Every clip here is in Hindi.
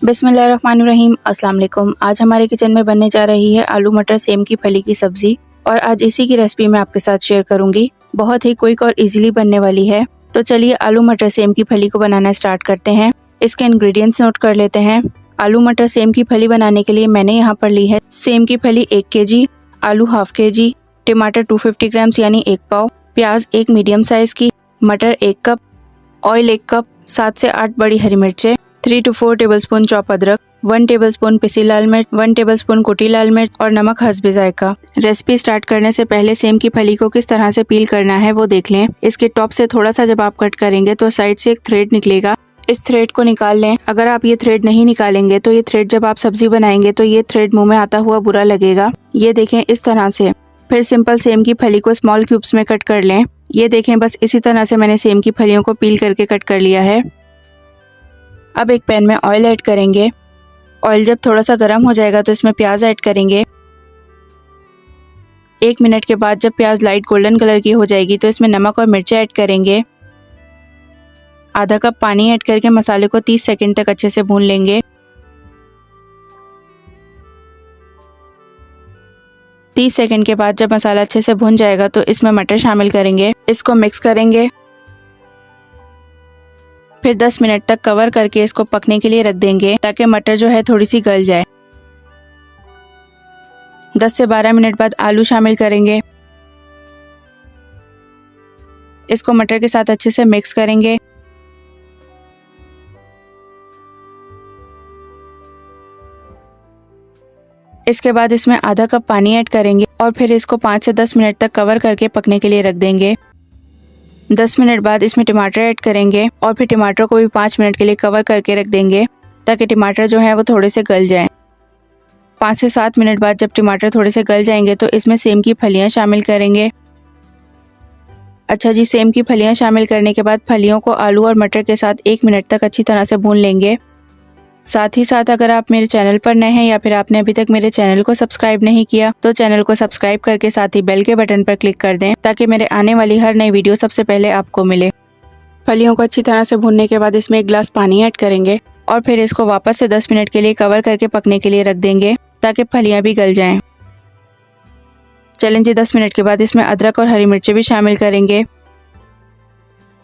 बिस्मिल्लाहिर्रहमानिर्रहीम। अस्सलाम वालेकुम। आज हमारे किचन में बनने जा रही है आलू मटर सेम की फली की सब्जी और आज इसी की रेसिपी मैं आपके साथ शेयर करूंगी। बहुत ही क्विक और इजीली बनने वाली है। तो चलिए आलू मटर सेम की फली को बनाना स्टार्ट करते हैं। इसके इंग्रेडिएंट्स नोट कर लेते हैं। आलू मटर सेम की फली बनाने के लिए मैंने यहाँ पर ली है सेम की फली 1 kg, आलू हाफ kg, टमाटर 250 ग्राम यानी 1 पाव, प्याज 1 मीडियम साइज की, मटर 1 कप, ऑयल 1 कप, 7 से 8 बड़ी हरी मिर्चें, 3 to 4 टेबलस्पून चॉप अदरक, 1 टेबलस्पून पिसी लाल मिर्च, 1 टेबलस्पून कुटी लाल मिर्च और नमक हस्बे जायका। रेसिपी स्टार्ट करने से पहले सेम की फली को किस तरह से पील करना है वो देख लें। इसके टॉप से थोड़ा सा जब आप कट करेंगे तो साइड से एक थ्रेड निकलेगा, इस थ्रेड को निकाल लें। अगर आप ये थ्रेड नहीं निकालेंगे तो ये थ्रेड जब आप सब्जी बनाएंगे तो ये थ्रेड मुंह में आता हुआ बुरा लगेगा। ये देखें इस तरह से। फिर सिंपल सेम की फली को स्मॉल क्यूब्स में कट कर लें। ये देखें बस इसी तरह से मैंने सेम की फलियों को पील करके कट कर लिया है। अब एक पैन में ऑयल ऐड करेंगे। ऑयल जब थोड़ा सा गर्म हो जाएगा तो इसमें प्याज ऐड करेंगे। 1 मिनट के बाद जब प्याज लाइट गोल्डन कलर की हो जाएगी तो इसमें नमक और मिर्ची ऐड करेंगे। आधा कप पानी ऐड करके मसाले को 30 सेकंड तक अच्छे से भून लेंगे। 30 सेकंड के बाद जब मसाला अच्छे से भुन जाएगा तो इसमें मटर शामिल करेंगे। इसको मिक्स करेंगे। फिर 10 मिनट तक कवर करके इसको पकने के लिए रख देंगे ताकि मटर जो है थोड़ी सी गल जाए। 10 से 12 मिनट बाद आलू शामिल करेंगे। इसको मटर के साथ अच्छे से मिक्स करेंगे। इसके बाद इसमें आधा कप पानी ऐड करेंगे और फिर इसको 5 से 10 मिनट तक कवर करके पकने के लिए रख देंगे। 10 मिनट बाद इसमें टमाटर ऐड करेंगे और फिर टमाटर को भी 5 मिनट के लिए कवर करके रख देंगे ताकि टमाटर जो है वो थोड़े से गल जाएं। 5 से 7 मिनट बाद जब टमाटर थोड़े से गल जाएंगे तो इसमें सेम की फलियां शामिल करेंगे। अच्छा जी, सेम की फलियां शामिल करने के बाद फलियों को आलू और मटर के साथ 1 मिनट तक अच्छी तरह से भून लेंगे। साथ ही साथ अगर आप मेरे चैनल पर नए हैं या फिर आपने अभी तक मेरे चैनल को सब्सक्राइब नहीं किया तो चैनल को सब्सक्राइब करके साथ ही बेल के बटन पर क्लिक कर दें ताकि मेरे आने वाली हर नई वीडियो सबसे पहले आपको मिले। फलियों को अच्छी तरह से भूनने के बाद इसमें 1 गिलास पानी ऐड करेंगे और फिर इसको वापस से 10 मिनट के लिए कवर करके पकने के लिए रख देंगे ताकि फलियां भी गल जाएं। चलें जी, 10 मिनट के बाद इसमें अदरक और हरी मिर्चें भी शामिल करेंगे।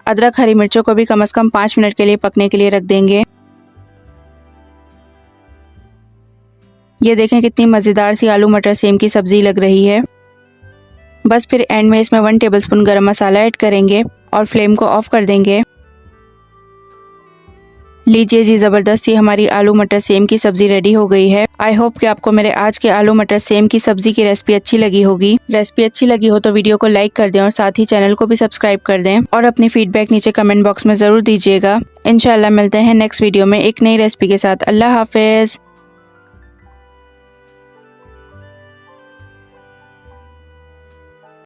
अदरक हरी मिर्चों को भी कम से कम 5 मिनट के लिए पकने के लिए रख देंगे। ये देखें कितनी मज़ेदार सी आलू मटर सेम की सब्जी लग रही है। बस फिर एंड में इसमें 1 टेबलस्पून गरम मसाला ऐड करेंगे और फ्लेम को ऑफ कर देंगे। लीजिए जी, ज़बरदस्त सी हमारी आलू मटर सेम की सब्जी रेडी हो गई है। आई होप कि आपको मेरे आज के आलू मटर सेम की सब्जी की रेसिपी अच्छी लगी होगी। रेसिपी अच्छी लगी हो तो वीडियो को लाइक कर दें और साथ ही चैनल को भी सब्सक्राइब कर दें और अपनी फीडबैक नीचे कमेंट बॉक्स में ज़रूर दीजिएगा। इंशाल्लाह मिलते हैं नेक्स्ट वीडियो में एक नई रेसिपी के साथ। अल्लाह हाफिज़।